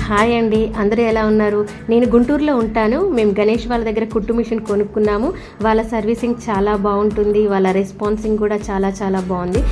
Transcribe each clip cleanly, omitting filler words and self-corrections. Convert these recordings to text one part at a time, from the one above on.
Hi అండి, అందరూ ఎలా ఉన్నారు? నేను గుంటూరులో ఉంటాను. మేము గణేష్ వాళ్ళ దగ్గర కుట్టు మిషన్ కొనుక్కున్నాము. వాళ్ళ సర్వీసింగ్ చాలా బాగుంటుంది. వాళ్ళ రెస్పాన్సింగ్ కూడా చాలా చాలా బాగుంది.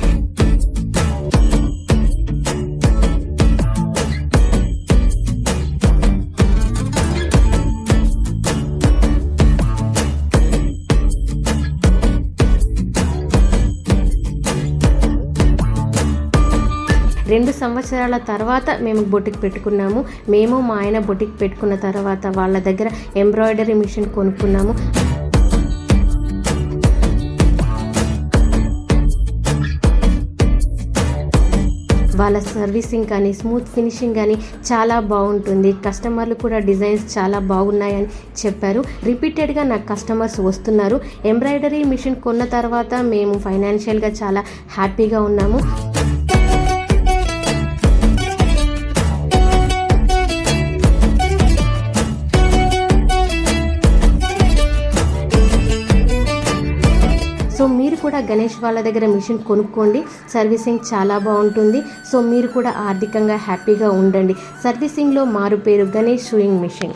రెండు సంవత్సరాల తర్వాత మేము బొటిక్ పెట్టుకున్నాము. మేము మా ఆయన బొటిక్ పెట్టుకున్న తర్వాత వాళ్ళ దగ్గర ఎంబ్రాయిడరీ మిషన్ కొనుక్కున్నాము. వాళ్ళ సర్వీసింగ్ కానీ స్మూత్ ఫినిషింగ్ కానీ చాలా బాగుంటుంది. కస్టమర్లు కూడా డిజైన్స్ చాలా బాగున్నాయని చెప్పారు. రిపీటెడ్గా నాకు కస్టమర్స్ వస్తున్నారు. ఎంబ్రాయిడరీ మిషన్ కొన్న తర్వాత మేము ఫైనాన్షియల్గా చాలా హ్యాపీగా ఉన్నాము. సో మీరు కూడా గణేష్ వాళ్ళ దగ్గర మిషన్ కొనుక్కోండి. సర్వీసింగ్ చాలా బాగుంటుంది. సో మీరు కూడా ఆర్థికంగా హ్యాపీగా ఉండండి. సర్వీసింగ్లో మారు పేరు గణేష్ సూయింగ్ మిషన్.